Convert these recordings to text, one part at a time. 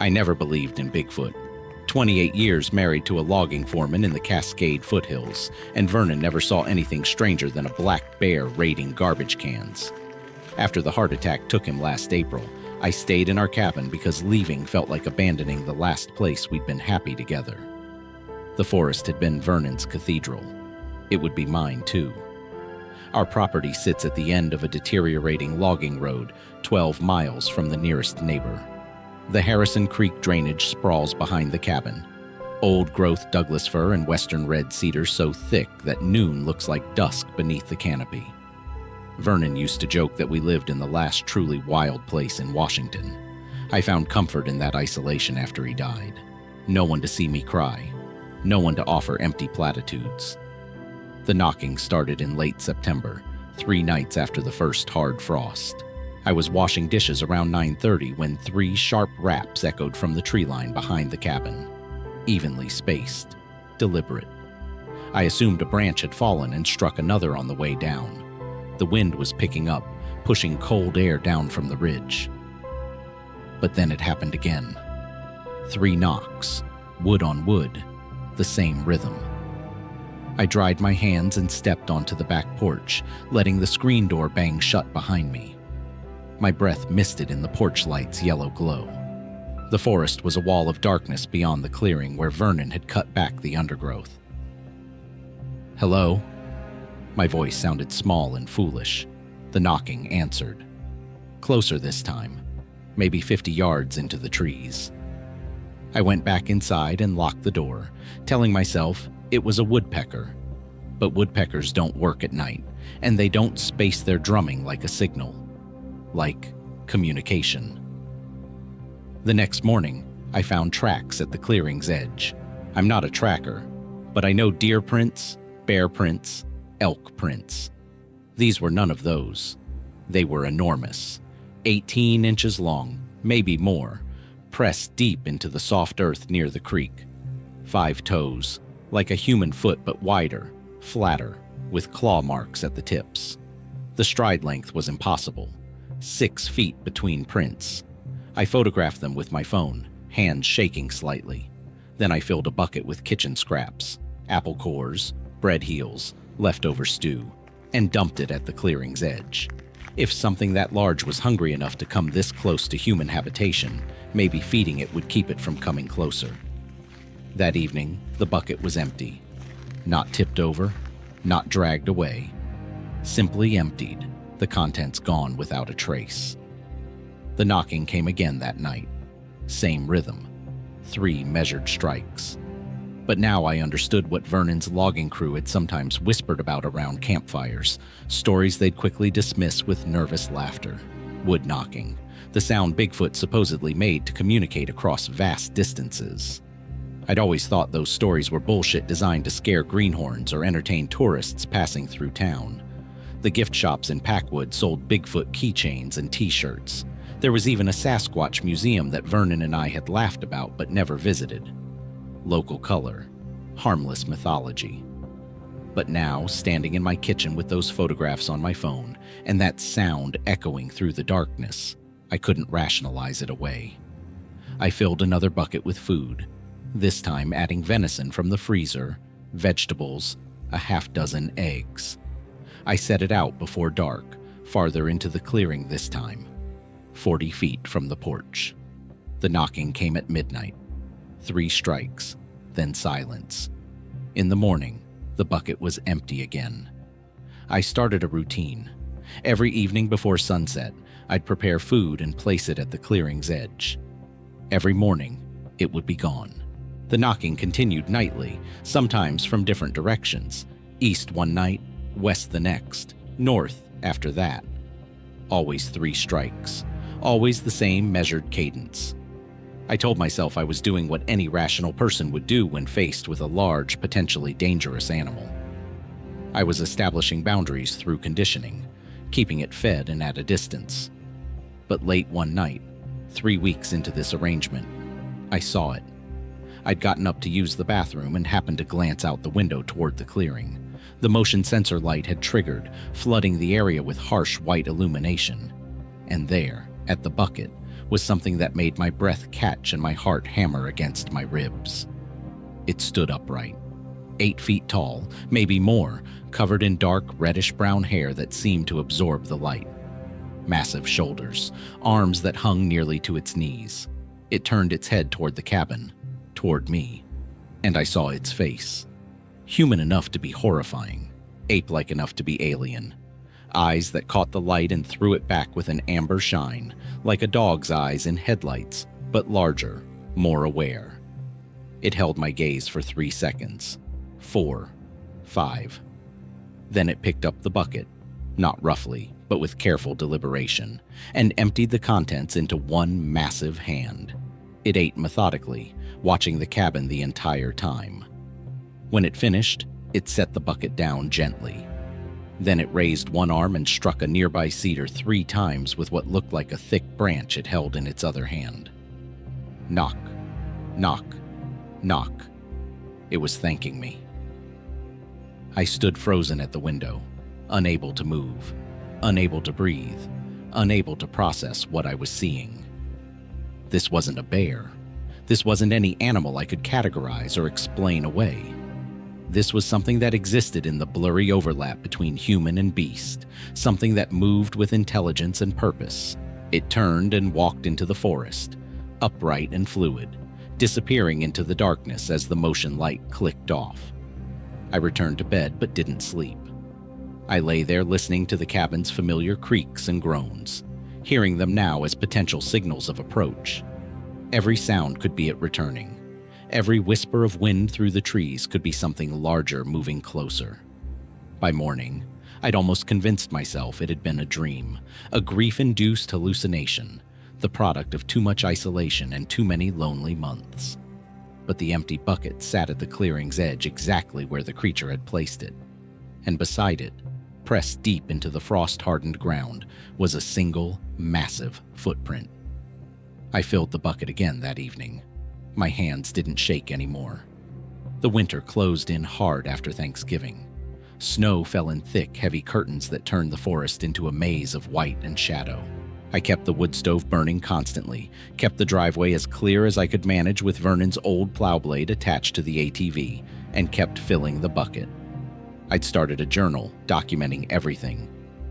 I never believed in Bigfoot. 28 years married to a logging foreman in the Cascade foothills, and Vernon never saw anything stranger than a black bear raiding garbage cans. After the heart attack took him last April, I stayed in our cabin because leaving felt like abandoning the last place we'd been happy together. The forest had been Vernon's cathedral. It would be mine too. Our property sits at the end of a deteriorating logging road, 12 miles from the nearest neighbor. The Harrison Creek drainage sprawls behind the cabin. Old-growth Douglas fir and western red cedar so thick that noon looks like dusk beneath the canopy. Vernon used to joke that we lived in the last truly wild place in Washington. I found comfort in that isolation after he died. No one to see me cry. No one to offer empty platitudes. The knocking started in late September, 3 nights after the first hard frost. I was washing dishes around 9:30 when 3 sharp raps echoed from the tree line behind the cabin. Evenly spaced, deliberate. I assumed a branch had fallen and struck another on the way down. The wind was picking up, pushing cold air down from the ridge. But then it happened again. 3 knocks, wood on wood, the same rhythm. I dried my hands and stepped onto the back porch, letting the screen door bang shut behind me. My breath misted in the porch light's yellow glow. The forest was a wall of darkness beyond the clearing where Vernon had cut back the undergrowth. "Hello?" My voice sounded small and foolish. The knocking answered. Closer this time, maybe 50 yards into the trees. I went back inside and locked the door, telling myself it was a woodpecker. But woodpeckers don't work at night, and they don't space their drumming like a signal. Like communication. The next morning, I found tracks at the clearing's edge. I'm not a tracker, but I know deer prints, bear prints, elk prints. These were none of those. They were enormous, 18 inches long, maybe more, pressed deep into the soft earth near the creek. 5 toes, like a human foot but wider, flatter, with claw marks at the tips. The stride length was impossible. 6 feet between prints. I photographed them with my phone, hands shaking slightly. Then I filled a bucket with kitchen scraps, apple cores, bread heels, leftover stew, and dumped it at the clearing's edge. If something that large was hungry enough to come this close to human habitation, maybe feeding it would keep it from coming closer. That evening, the bucket was empty. Not tipped over, not dragged away. Simply emptied, the contents gone without a trace. The knocking came again that night. Same rhythm. 3 measured strikes. But now I understood what Vernon's logging crew had sometimes whispered about around campfires, stories they'd quickly dismiss with nervous laughter. Wood knocking, the sound Bigfoot supposedly made to communicate across vast distances. I'd always thought those stories were bullshit designed to scare greenhorns or entertain tourists passing through town. The gift shops in Packwood sold Bigfoot keychains and t-shirts. There was even a Sasquatch museum that Vernon and I had laughed about but never visited. Local color, harmless mythology. But now, standing in my kitchen with those photographs on my phone and that sound echoing through the darkness, I couldn't rationalize it away. I filled another bucket with food, this time adding venison from the freezer, vegetables, a half-dozen eggs. I set it out before dark, farther into the clearing this time, 40 feet from the porch. The knocking came at midnight. 3 strikes, then silence. In the morning, the bucket was empty again. I started a routine. Every evening before sunset, I'd prepare food and place it at the clearing's edge. Every morning, it would be gone. The knocking continued nightly, sometimes from different directions. East one night, west the next, north after that. Always 3 strikes. Always the same measured cadence. I told myself I was doing what any rational person would do when faced with a large, potentially dangerous animal. I was establishing boundaries through conditioning, keeping it fed and at a distance. But late one night, 3 weeks into this arrangement, I saw it. I'd gotten up to use the bathroom and happened to glance out the window toward the clearing. The motion sensor light had triggered, flooding the area with harsh white illumination. And there, at the bucket, was something that made my breath catch and my heart hammer against my ribs. It stood upright, 8 feet tall, maybe more, covered in dark reddish-brown hair that seemed to absorb the light. Massive shoulders, arms that hung nearly to its knees. It turned its head toward the cabin, toward me, and I saw its face. Human enough to be horrifying, ape-like enough to be alien. Eyes that caught the light and threw it back with an amber shine, like a dog's eyes in headlights, but larger, more aware. It held my gaze for 3 seconds, 4, 5. Then it picked up the bucket, not roughly, but with careful deliberation, and emptied the contents into one massive hand. It ate methodically, watching the cabin the entire time. When it finished, it set the bucket down gently. Then it raised one arm and struck a nearby cedar 3 times with what looked like a thick branch it held in its other hand. Knock, knock, knock. It was thanking me. I stood frozen at the window, unable to move, unable to breathe, unable to process what I was seeing. This wasn't a bear. This wasn't any animal I could categorize or explain away. This was something that existed in the blurry overlap between human and beast, something that moved with intelligence and purpose. It turned and walked into the forest, upright and fluid, disappearing into the darkness as the motion light clicked off. I returned to bed but didn't sleep. I lay there listening to the cabin's familiar creaks and groans, hearing them now as potential signals of approach. Every sound could be it returning. Every whisper of wind through the trees could be something larger moving closer. By morning, I'd almost convinced myself it had been a dream, a grief-induced hallucination, the product of too much isolation and too many lonely months. But the empty bucket sat at the clearing's edge exactly where the creature had placed it, and beside it, pressed deep into the frost-hardened ground, was a single, massive footprint. I filled the bucket again that evening. My hands didn't shake anymore. The winter closed in hard after Thanksgiving. Snow fell in thick, heavy curtains that turned the forest into a maze of white and shadow. I kept the wood stove burning constantly, kept the driveway as clear as I could manage with Vernon's old plow blade attached to the ATV, and kept filling the bucket. I'd started a journal documenting everything: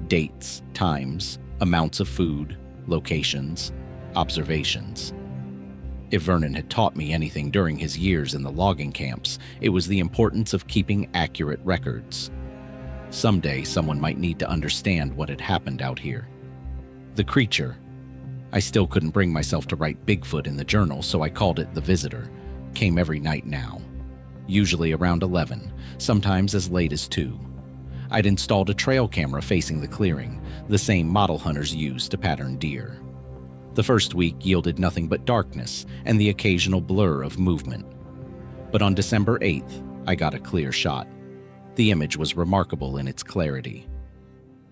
dates, times, amounts of food, locations, observations. If Vernon had taught me anything during his years in the logging camps, it was the importance of keeping accurate records. Someday, someone might need to understand what had happened out here. The creature. I still couldn't bring myself to write Bigfoot in the journal, so I called it the Visitor. Came every night now. Usually around 11, sometimes as late as 2. I'd installed a trail camera facing the clearing, the same model hunters use to pattern deer. The first week yielded nothing but darkness and the occasional blur of movement. But on December 8th, I got a clear shot. The image was remarkable in its clarity.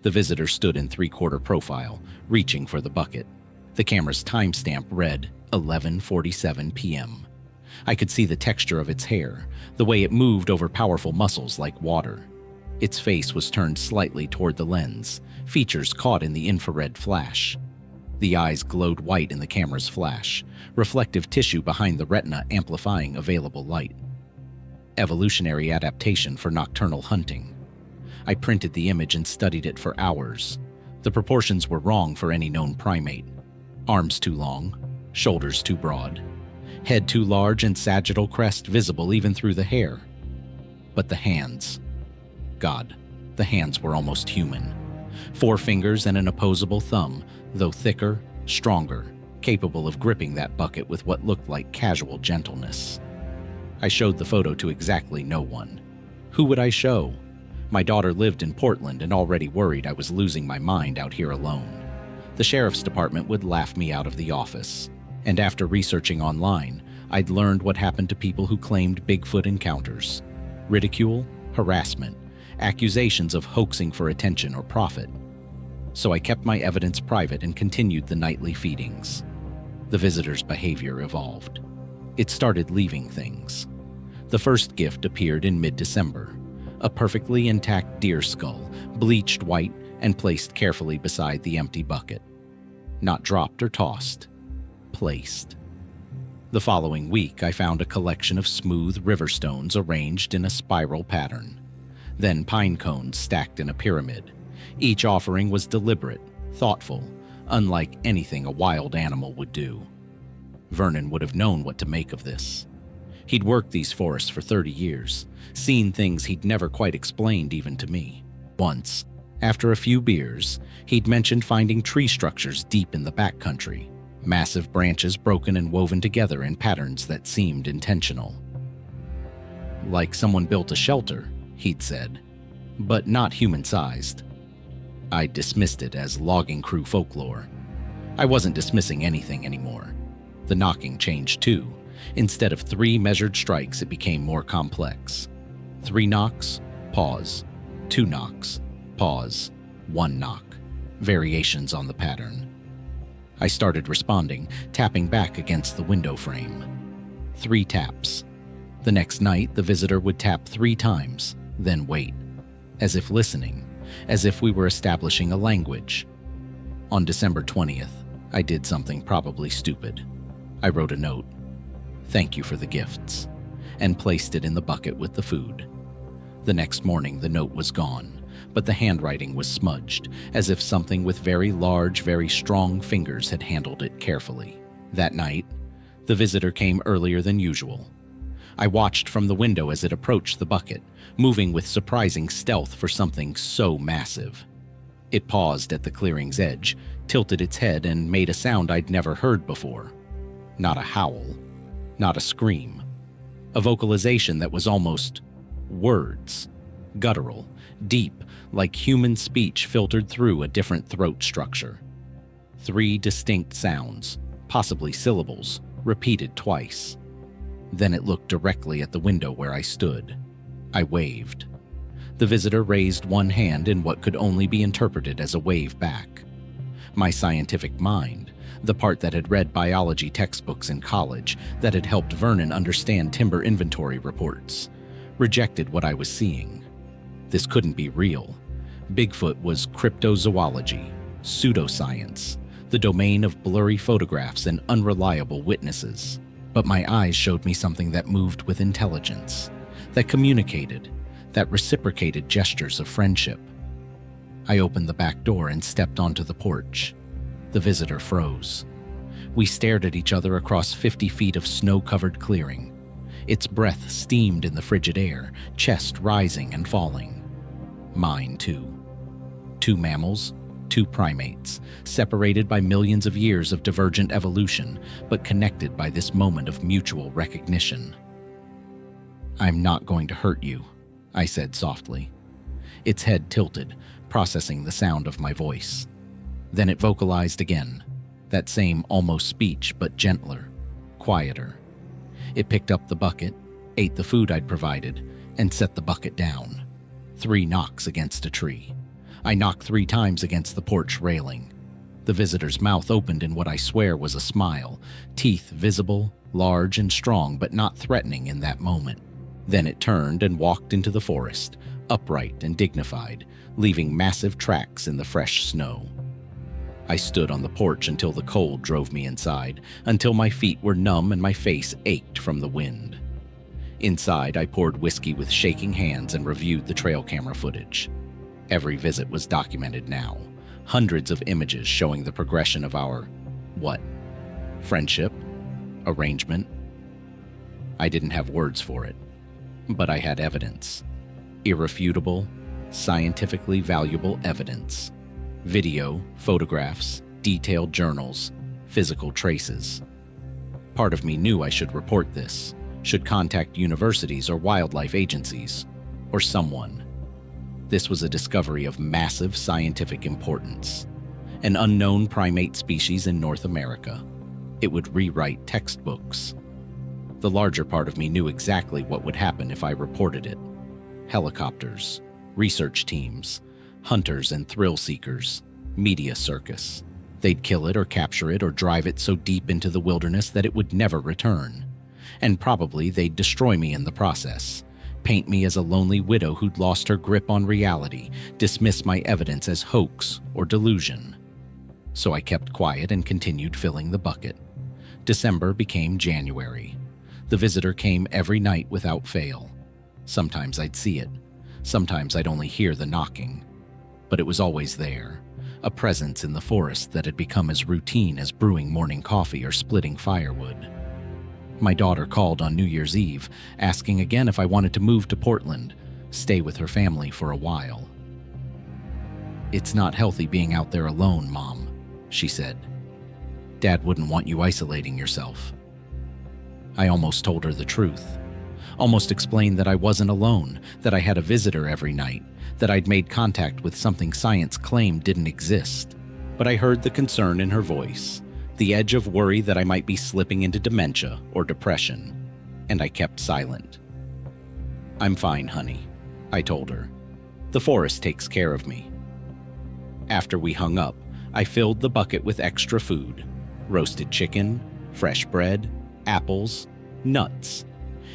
The Visitor stood in 3/4 profile, reaching for the bucket. The camera's timestamp read 11:47 p.m. I could see the texture of its hair, the way it moved over powerful muscles like water. Its face was turned slightly toward the lens, features caught in the infrared flash. The eyes glowed white in the camera's flash, reflective tissue behind the retina amplifying available light. Evolutionary adaptation for nocturnal hunting. I printed the image and studied it for hours. The proportions were wrong for any known primate. Arms too long, shoulders too broad, head too large and sagittal crest visible even through the hair. But the hands. God, the hands were almost human. 4 fingers and an opposable thumb, though thicker, stronger, capable of gripping that bucket with what looked like casual gentleness. I showed the photo to exactly no one. Who would I show? My daughter lived in Portland and already worried I was losing my mind out here alone. The sheriff's department would laugh me out of the office. And after researching online, I'd learned what happened to people who claimed Bigfoot encounters. Ridicule, harassment, accusations of hoaxing for attention or profit. So I kept my evidence private and continued the nightly feedings. The Visitor's behavior evolved. It started leaving things. The first gift appeared in mid-December. A perfectly intact deer skull, bleached white and placed carefully beside the empty bucket. Not dropped or tossed. placed. The following week, I found a collection of smooth river stones arranged in a spiral pattern, then pine cones stacked in a pyramid. Each offering was deliberate, thoughtful, unlike anything a wild animal would do. Vernon would have known what to make of this. He'd worked these forests for 30 years, seen things he'd never quite explained even to me. Once, after a few beers, he'd mentioned finding tree structures deep in the backcountry, massive branches broken and woven together in patterns that seemed intentional. Like someone built a shelter, he'd said, but not human-sized. I dismissed it as logging crew folklore. I wasn't dismissing anything anymore. The knocking changed too. Instead of 3 measured strikes, it became more complex. 3 knocks, pause. 2 knocks, pause. 1 knock. Variations on the pattern. I started responding, tapping back against the window frame. 3 taps. The next night, the visitor would tap 3 times, then wait, as if listening, as if we were establishing a language. On December 20th, I did something probably stupid. I wrote a note, "Thank you for the gifts," and placed it in the bucket with the food. The next morning, the note was gone, but the handwriting was smudged, as if something with very large, very strong fingers had handled it carefully. That night, the visitor came earlier than usual. I watched from the window as it approached the bucket, moving with surprising stealth for something so massive. It paused at the clearing's edge, tilted its head, and made a sound I'd never heard before. Not a howl, not a scream. A vocalization that was almost words, guttural, deep, like human speech filtered through a different throat structure. 3 distinct sounds, possibly syllables, repeated twice. Then it looked directly at the window where I stood. I waved. The visitor raised one hand in what could only be interpreted as a wave back. My scientific mind, the part that had read biology textbooks in college, that had helped Vernon understand timber inventory reports, rejected what I was seeing. This couldn't be real. Bigfoot was cryptozoology, pseudoscience, the domain of blurry photographs and unreliable witnesses. But my eyes showed me something that moved with intelligence, that communicated, that reciprocated gestures of friendship. I opened the back door and stepped onto the porch. The visitor froze. We stared at each other across 50 feet of snow-covered clearing. Its breath steamed in the frigid air, chest rising and falling. Mine, too. 2 mammals, 2 primates, separated by millions of years of divergent evolution, but connected by this moment of mutual recognition. "I'm not going to hurt you," I said softly. Its head tilted, processing the sound of my voice. Then it vocalized again, that same almost speech, but gentler, quieter. It picked up the bucket, ate the food I'd provided, and set the bucket down. 3 knocks against a tree. I knocked 3 times against the porch railing. The visitor's mouth opened in what I swear was a smile, teeth visible, large and strong, but not threatening in that moment. Then it turned and walked into the forest, upright and dignified, leaving massive tracks in the fresh snow. I stood on the porch until the cold drove me inside, until my feet were numb and my face ached from the wind. Inside, I poured whiskey with shaking hands and reviewed the trail camera footage. Every visit was documented now, hundreds of images showing the progression of our, what? Friendship? Arrangement? I didn't have words for it, but I had evidence. Irrefutable, scientifically valuable evidence. Video, photographs, detailed journals, physical traces. Part of me knew I should report this, should contact universities or wildlife agencies, or someone. This was a discovery of massive scientific importance. An unknown primate species in North America. It would rewrite textbooks. The larger part of me knew exactly what would happen if I reported it. Helicopters, research teams, hunters and thrill seekers, media circus. They'd kill it or capture it or drive it so deep into the wilderness that it would never return. And probably they'd destroy me in the process. Paint me as a lonely widow who'd lost her grip on reality, dismiss my evidence as hoax or delusion. So I kept quiet and continued filling the bucket. December became January. The visitor came every night without fail. Sometimes I'd see it. Sometimes I'd only hear the knocking. But it was always there, a presence in the forest that had become as routine as brewing morning coffee or splitting firewood. My daughter called on New Year's Eve, asking again if I wanted to move to Portland, stay with her family for a while. "It's not healthy being out there alone, Mom," she said. "Dad wouldn't want you isolating yourself." I almost told her the truth. Almost explained that I wasn't alone, that I had a visitor every night, that I'd made contact with something science claimed didn't exist. But I heard the concern in her voice, the edge of worry that I might be slipping into dementia or depression, and I kept silent. "I'm fine, honey," I told her. "The forest takes care of me." After we hung up, I filled the bucket with extra food: roasted chicken, fresh bread, apples, nuts,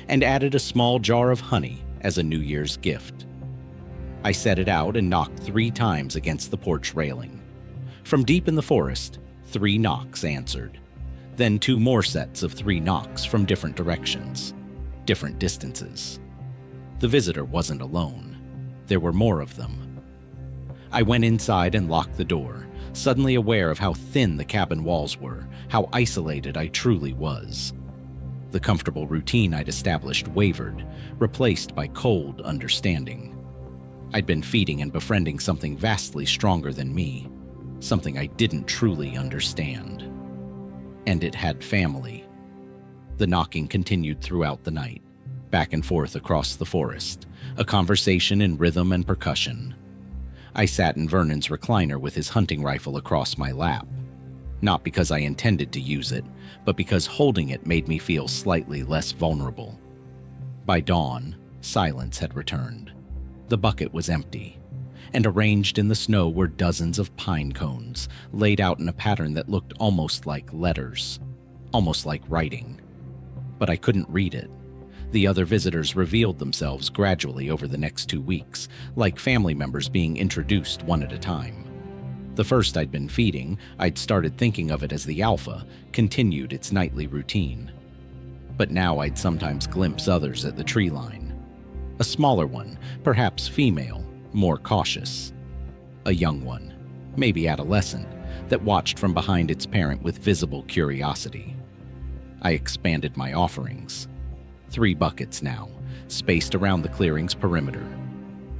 and added a small jar of honey as a New Year's gift. I set it out and knocked 3 times against the porch railing. From deep in the forest, 3 knocks answered. Then 2 more sets of 3 knocks from different directions, different distances. The visitor wasn't alone. There were more of them. I went inside and locked the door, suddenly aware of how thin the cabin walls were, how isolated I truly was. The comfortable routine I'd established wavered, replaced by cold understanding. I'd been feeding and befriending something vastly stronger than me, something I didn't truly understand. And it had family. The knocking continued throughout the night, back and forth across the forest, a conversation in rhythm and percussion. I sat in Vernon's recliner with his hunting rifle across my lap. Not because I intended to use it, but because holding it made me feel slightly less vulnerable. By dawn, silence had returned. The bucket was empty, and arranged in the snow were dozens of pine cones, laid out in a pattern that looked almost like letters, almost like writing. But I couldn't read it. The other visitors revealed themselves gradually over the next 2 weeks, like family members being introduced one at a time. The first I'd been feeding, I'd started thinking of it as the alpha, continued its nightly routine. But now I'd sometimes glimpse others at the tree line. A smaller one, perhaps female, more cautious. A young one, maybe adolescent, that watched from behind its parent with visible curiosity. I expanded my offerings. 3 buckets now, spaced around the clearing's perimeter.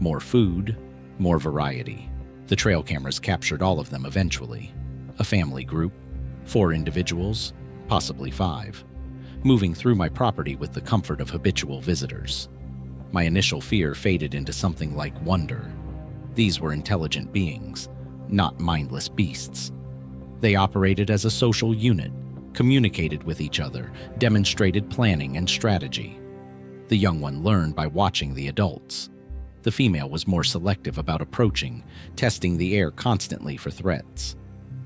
More food, more variety. The trail cameras captured all of them eventually. A family group, 4 individuals, possibly 5, moving through my property with the comfort of habitual visitors. My initial fear faded into something like wonder. These were intelligent beings, not mindless beasts. They operated as a social unit, communicated with each other, demonstrated planning and strategy. The young one learned by watching the adults. The female was more selective about approaching, testing the air constantly for threats.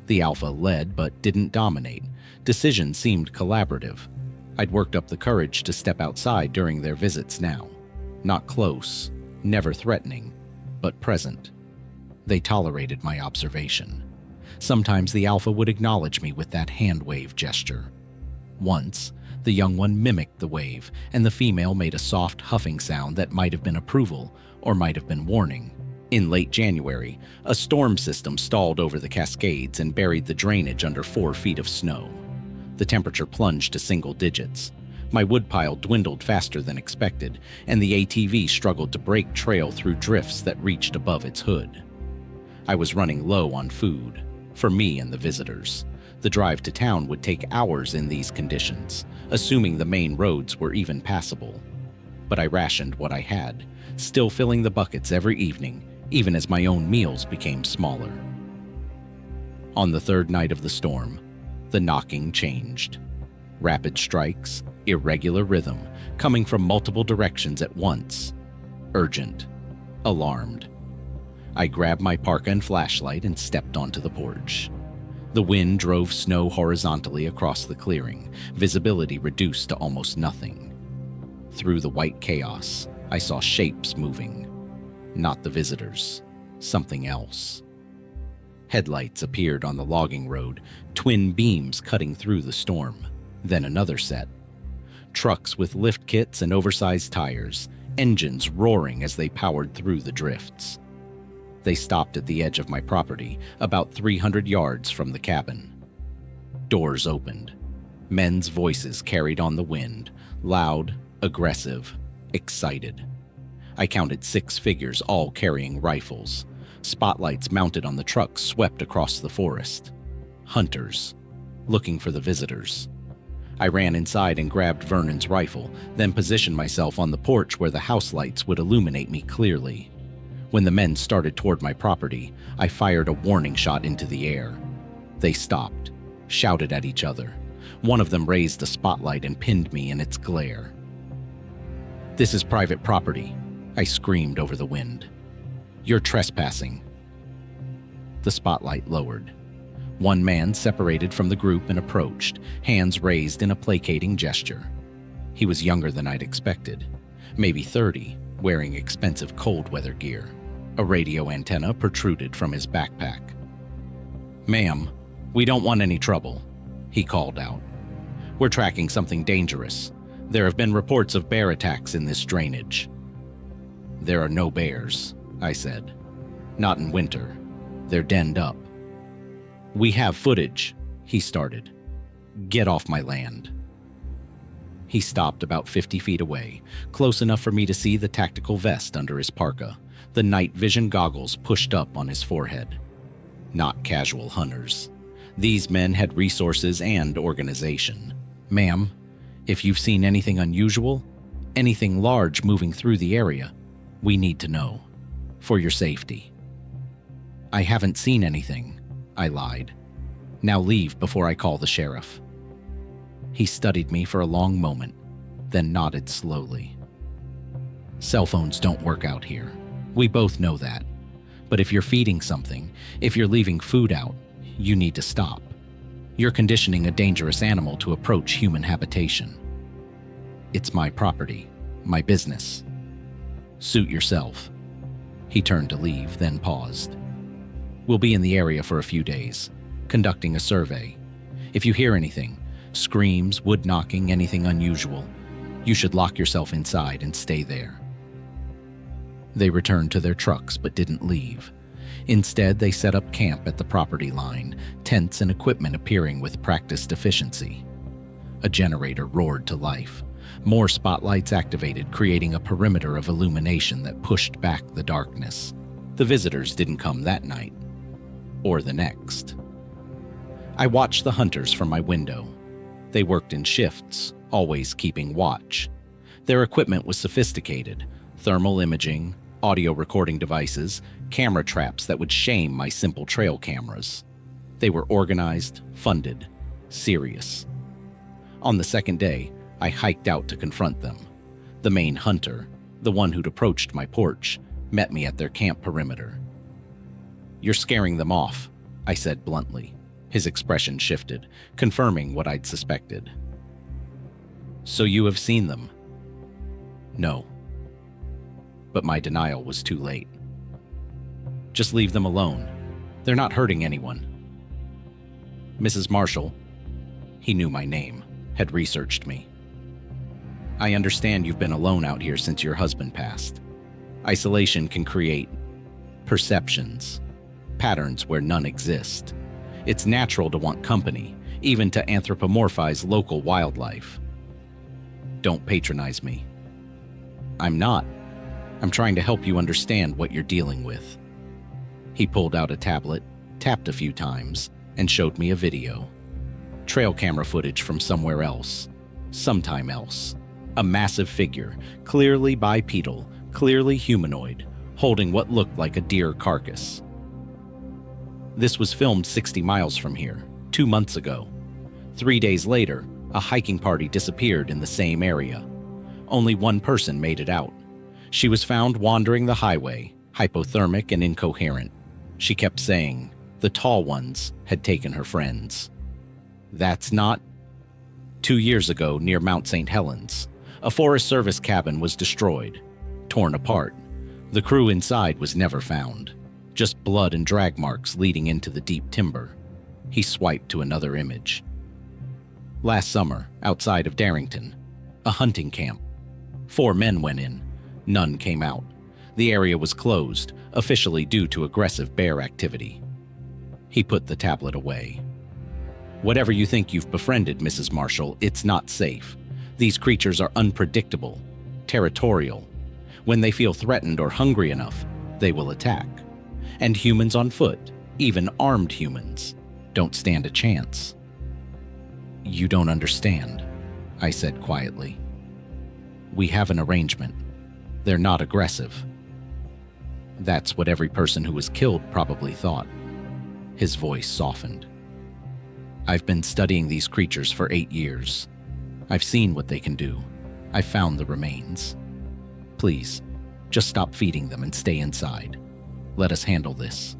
The alpha led but didn't dominate. Decisions seemed collaborative. I'd worked up the courage to step outside during their visits now. Not close, never threatening, but present. They tolerated my observation. Sometimes the alpha would acknowledge me with that hand wave gesture. Once, the young one mimicked the wave, and the female made a soft huffing sound that might have been approval or might have been warning. In late January, a storm system stalled over the Cascades and buried the drainage under 4 feet of snow. The temperature plunged to single digits. My woodpile dwindled faster than expected, and the ATV struggled to break trail through drifts that reached above its hood. I was running low on food, for me and the visitors. The drive to town would take hours in these conditions, assuming the main roads were even passable. But I rationed what I had, still filling the buckets every evening, even as my own meals became smaller. On the 3rd night of the storm, the knocking changed. Rapid strikes, irregular rhythm, coming from multiple directions at once. Urgent. Alarmed. I grabbed my parka and flashlight and stepped onto the porch. The wind drove snow horizontally across the clearing, visibility reduced to almost nothing. Through the white chaos, I saw shapes moving. Not the visitors, something else. Headlights appeared on the logging road, twin beams cutting through the storm. Then another set. Trucks with lift kits and oversized tires, engines roaring as they powered through the drifts. They stopped at the edge of my property, about 300 yards from the cabin. Doors opened. Men's voices carried on the wind, loud, aggressive, excited. I counted 6 figures, all carrying rifles. Spotlights mounted on the trucks swept across the forest. Hunters, looking for the visitors. I ran inside and grabbed Vernon's rifle, then positioned myself on the porch where the house lights would illuminate me clearly. When the men started toward my property, I fired a warning shot into the air. They stopped, shouted at each other. One of them raised a spotlight and pinned me in its glare. "This is private property," I screamed over the wind. "You're trespassing." The spotlight lowered. One man separated from the group and approached, hands raised in a placating gesture. He was younger than I'd expected, maybe 30, wearing expensive cold weather gear. A radio antenna protruded from his backpack. "Ma'am, we don't want any trouble," he called out. "We're tracking something dangerous. There have been reports of bear attacks in this drainage." "There are no bears," I said. "Not in winter. They're denned up." "We have footage," he started. "Get off my land." He stopped about 50 feet away, close enough for me to see the tactical vest under his parka, the night vision goggles pushed up on his forehead. Not casual hunters. These men had resources and organization. "Ma'am, if you've seen anything unusual, anything large moving through the area, we need to know, for your safety." "I haven't seen anything," I lied. "Now leave before I call the sheriff." He studied me for a long moment, then nodded slowly. "Cell phones don't work out here. We both know that. But if you're feeding something, if you're leaving food out, you need to stop. You're conditioning a dangerous animal to approach human habitation. It's my property, my business. Suit yourself." He turned to leave, then paused. "We'll be in the area for a few days, conducting a survey. If you hear anything, screams, wood knocking, anything unusual, you should lock yourself inside and stay there." They returned to their trucks but didn't leave. Instead, they set up camp at the property line, tents and equipment appearing with practiced efficiency. A generator roared to life. More spotlights activated, creating a perimeter of illumination that pushed back the darkness. The visitors didn't come that night, or the next. I watched the hunters from my window. They worked in shifts, always keeping watch. Their equipment was sophisticated: thermal imaging, audio recording devices, camera traps that would shame my simple trail cameras. They were organized, funded, serious. On the second day, I hiked out to confront them. The main hunter, the one who'd approached my porch, met me at their camp perimeter. "You're scaring them off," I said bluntly. His expression shifted, confirming what I'd suspected. "So you have seen them?" "No." But my denial was too late. "Just leave them alone. They're not hurting anyone." "Mrs. Marshall," he knew my name, had researched me. "I understand you've been alone out here since your husband passed. Isolation can create perceptions, patterns where none exist. It's natural to want company, even to anthropomorphize local wildlife. Don't patronize me." "I'm not. I'm trying to help you understand what you're dealing with." He pulled out a tablet, tapped a few times, and showed me a video. Trail camera footage from somewhere else, sometime else. A massive figure, clearly bipedal, clearly humanoid, holding what looked like a deer carcass. This was filmed 60 miles from here, 2 months ago. 3 days later, a hiking party disappeared in the same area. Only one person made it out. She was found wandering the highway, hypothermic and incoherent. She kept saying the tall ones had taken her friends. That's not... 2 years ago, near Mount St. Helens, a Forest Service cabin was destroyed, torn apart. The crew inside was never found. Just blood and drag marks leading into the deep timber. He swiped to another image. Last summer, outside of Darrington, a hunting camp. 4 men went in. None came out. The area was closed, officially due to aggressive bear activity. He put the tablet away. Whatever you think you've befriended, Mrs. Marshall, it's not safe. These creatures are unpredictable, territorial. When they feel threatened or hungry enough, they will attack. And humans on foot, even armed humans, don't stand a chance. You don't understand, I said quietly. We have an arrangement. They're not aggressive. That's what every person who was killed probably thought. His voice softened. I've been studying these creatures for 8 years. I've seen what they can do. I've found the remains. Please, just stop feeding them and stay inside. Let us handle this.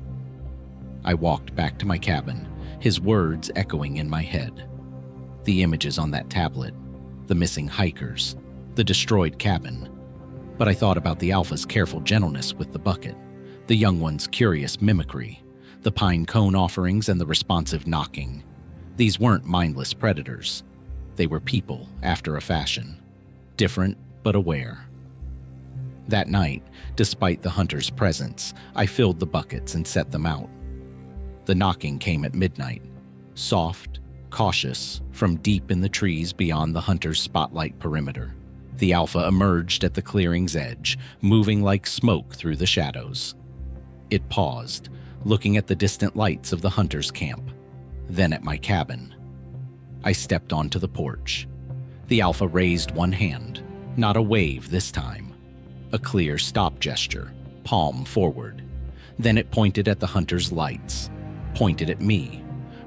I walked back to my cabin, his words echoing in my head. The images on that tablet, the missing hikers, the destroyed cabin. But I thought about the alpha's careful gentleness with the bucket, the young one's curious mimicry, the pine cone offerings and the responsive knocking. These weren't mindless predators. They were people after a fashion, different but aware. That night, despite the hunter's presence, I filled the buckets and set them out. The knocking came at midnight, soft, cautious, from deep in the trees beyond the hunter's spotlight perimeter. The alpha emerged at the clearing's edge, moving like smoke through the shadows. It paused, looking at the distant lights of the hunter's camp, then at my cabin. I stepped onto the porch. The alpha raised one hand, not a wave this time. A clear stop gesture, palm forward. Then it pointed at the hunter's lights, pointed at me,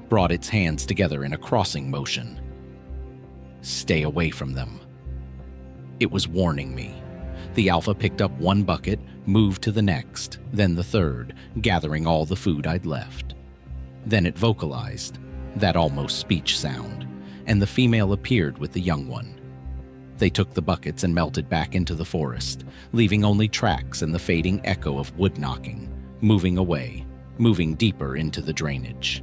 brought its hands together in a crossing motion. Stay away from them. It was warning me. The alpha picked up one bucket, moved to the next, then the third, gathering all the food I'd left. Then it vocalized, that almost speech sound, and the female appeared with the young one. They took the buckets and melted back into the forest, leaving only tracks and the fading echo of wood knocking, moving away, moving deeper into the drainage.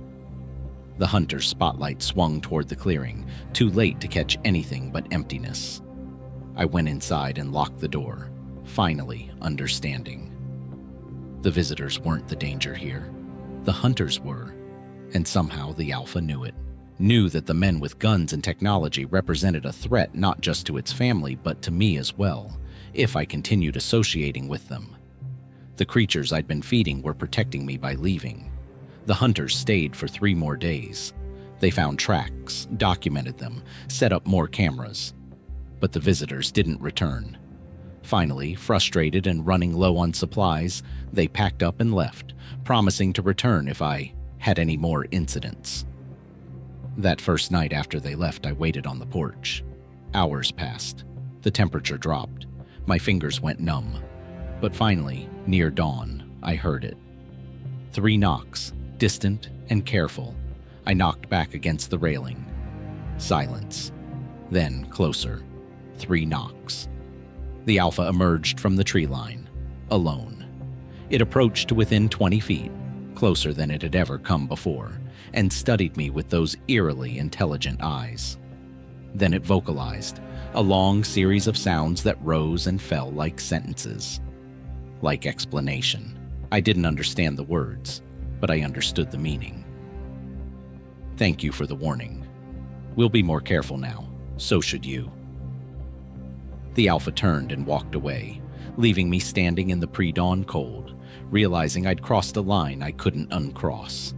The hunter's spotlight swung toward the clearing, too late to catch anything but emptiness. I went inside and locked the door, finally understanding. The visitors weren't the danger here. The hunters were, and somehow the alpha knew it. Knew that the men with guns and technology represented a threat not just to its family but to me as well, if I continued associating with them. The creatures I'd been feeding were protecting me by leaving. The hunters stayed for 3 more days. They found tracks, documented them, set up more cameras. But the visitors didn't return. Finally, frustrated and running low on supplies, they packed up and left, promising to return if I had any more incidents. That first night after they left, I waited on the porch. Hours passed. The temperature dropped. My fingers went numb. But finally, near dawn, I heard it. 3 knocks, distant and careful. I knocked back against the railing. Silence. Then closer. 3 knocks. The alpha emerged from the tree line, alone. It approached to within 20 feet, closer than it had ever come before, and studied me with those eerily intelligent eyes. Then it vocalized, a long series of sounds that rose and fell like sentences, like explanation. I didn't understand the words, but I understood the meaning. Thank you for the warning. We'll be more careful now, so should you. The alpha turned and walked away, leaving me standing in the pre-dawn cold, realizing I'd crossed a line I couldn't uncross.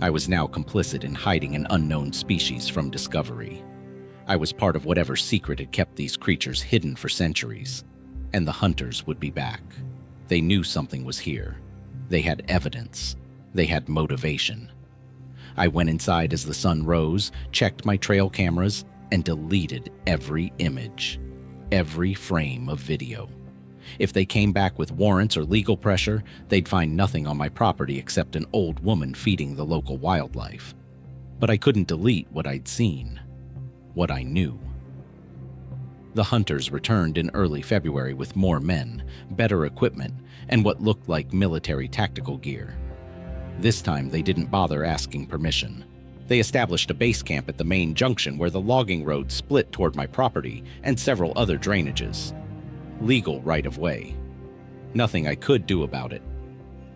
I was now complicit in hiding an unknown species from discovery. I was part of whatever secret had kept these creatures hidden for centuries, and the hunters would be back. They knew something was here. They had evidence. They had motivation. I went inside as the sun rose, checked my trail cameras, and deleted every image, every frame of video. If they came back with warrants or legal pressure, they'd find nothing on my property except an old woman feeding the local wildlife. But I couldn't delete what I'd seen, what I knew. The hunters returned in early February with more men, better equipment, and what looked like military tactical gear. This time they didn't bother asking permission. They established a base camp at the main junction where the logging road split toward my property and several other drainages. Legal right-of-way. Nothing I could do about it.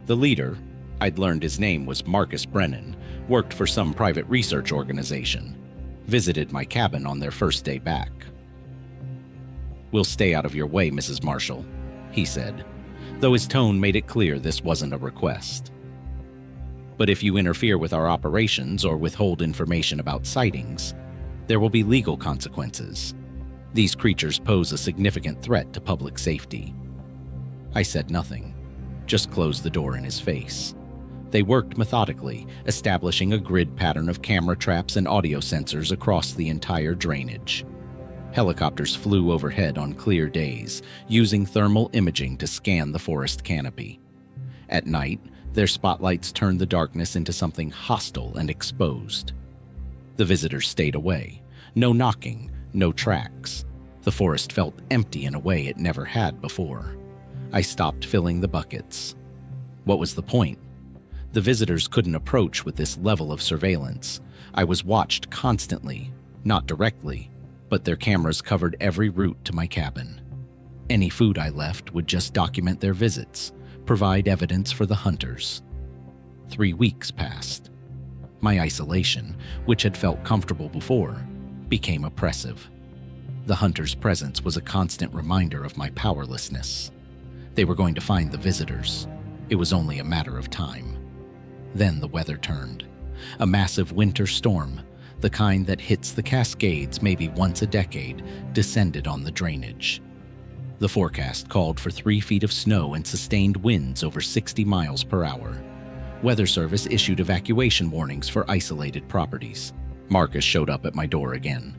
The leader, I'd learned his name was Marcus Brennan, worked for some private research organization, visited my cabin on their first day back. "We'll stay out of your way, Mrs. Marshall," he said, though his tone made it clear this wasn't a request. "But if you interfere with our operations or withhold information about sightings, there will be legal consequences. These creatures pose a significant threat to public safety." I said nothing, just closed the door in his face. They worked methodically, establishing a grid pattern of camera traps and audio sensors across the entire drainage. Helicopters flew overhead on clear days, using thermal imaging to scan the forest canopy. At night, their spotlights turned the darkness into something hostile and exposed. The visitors stayed away. No knocking, no tracks. The forest felt empty in a way it never had before. I stopped filling the buckets. What was the point? The visitors couldn't approach with this level of surveillance. I was watched constantly, not directly, but their cameras covered every route to my cabin. Any food I left would just document their visits, provide evidence for the hunters. 3 weeks passed. My isolation, which had felt comfortable before, became oppressive. The hunters' presence was a constant reminder of my powerlessness. They were going to find the visitors. It was only a matter of time. Then the weather turned. A massive winter storm, the kind that hits the Cascades maybe once a decade, descended on the drainage. The forecast called for 3 feet of snow and sustained winds over 60 miles per hour. Weather Service issued evacuation warnings for isolated properties. Marcus showed up at my door again.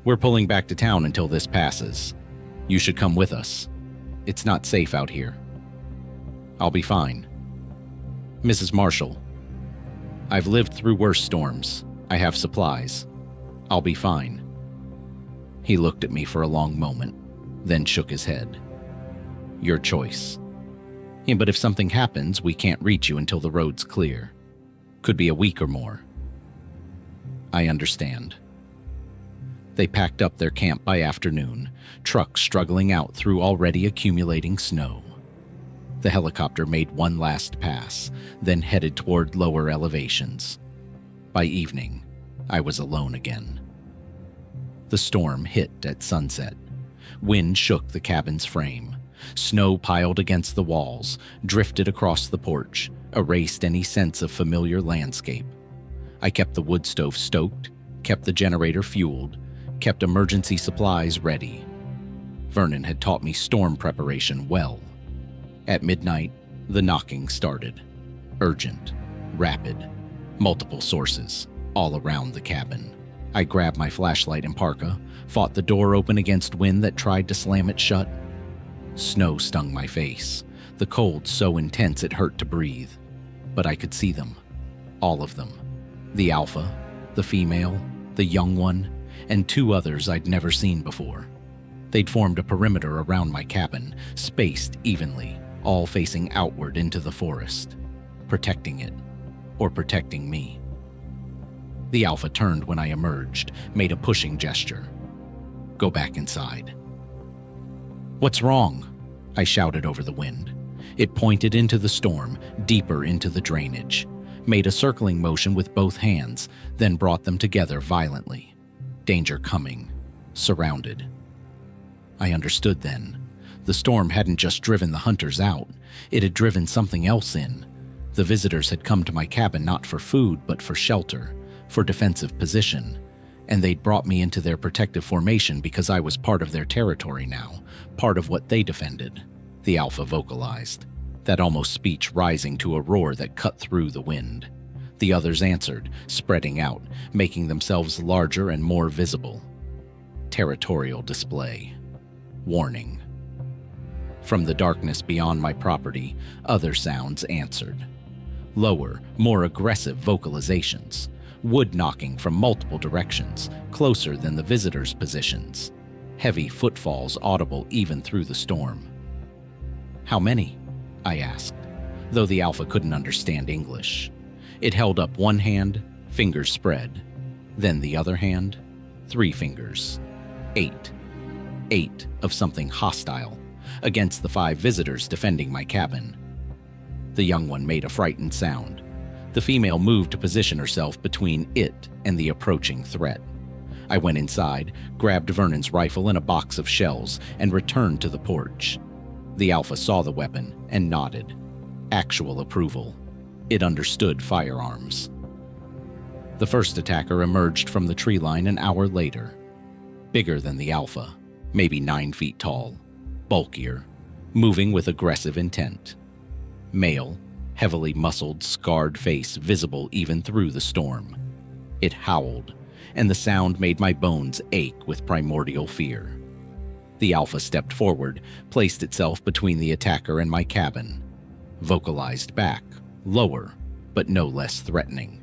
"We're pulling back to town until this passes. You should come with us. It's not safe out here." "I'll be fine." "Mrs. Marshall, I've lived through worse storms. I have supplies. I'll be fine." He looked at me for a long moment, then shook his head. "Your choice. Yeah, but if something happens, we can't reach you until the road's clear. Could be a week or more." "I understand." They packed up their camp by afternoon, trucks struggling out through already accumulating snow. The helicopter made one last pass, then headed toward lower elevations. By evening, I was alone again. The storm hit at sunset. Wind shook the cabin's frame. Snow piled against the walls, drifted across the porch, erased any sense of familiar landscape. I kept the wood stove stoked, kept the generator fueled, kept emergency supplies ready. Vernon had taught me storm preparation well. At midnight, the knocking started. Urgent, rapid, multiple sources, all around the cabin. I grabbed my flashlight and parka, fought the door open against wind that tried to slam it shut. Snow stung my face, the cold so intense it hurt to breathe. But I could see them, all of them. The alpha, the female, the young one, and 2 others I'd never seen before. They'd formed a perimeter around my cabin, spaced evenly, all facing outward into the forest, protecting it, or protecting me. The alpha turned when I emerged, made a pushing gesture. "Go back inside." "What's wrong?" I shouted over the wind. It pointed into the storm, deeper into the drainage, made a circling motion with both hands, then brought them together violently. Danger coming, surrounded. I understood then. The storm hadn't just driven the hunters out, it had driven something else in. The visitors had come to my cabin not for food, but for shelter, for defensive position, and they'd brought me into their protective formation because I was part of their territory now, part of what they defended, the alpha vocalized, that almost speech rising to a roar that cut through the wind. The others answered, spreading out, making themselves larger and more visible. Territorial display. Warning. From the darkness beyond my property, other sounds answered. Lower, more aggressive vocalizations. Wood knocking from multiple directions, closer than the visitors' positions. Heavy footfalls audible even through the storm. "How many?" I asked, though the alpha couldn't understand English. It held up one hand, Fingers spread. Then the other hand, 3 fingers. 8. 8 of something hostile, against the 5 visitors defending my cabin. The young one made a frightened sound. The female moved to position herself between it and the approaching threat. I went inside, grabbed Vernon's rifle and a box of shells, and returned to the porch. The Alpha saw the weapon and nodded. Actual approval. It understood firearms. The first attacker emerged from the tree line an hour later. Bigger than the Alpha, maybe 9 feet tall, bulkier, moving with aggressive intent. Male, heavily muscled, scarred face visible even through the storm. It howled, and the sound made my bones ache with primordial fear. The Alpha stepped forward, placed itself between the attacker and my cabin. Vocalized back, lower, but no less threatening.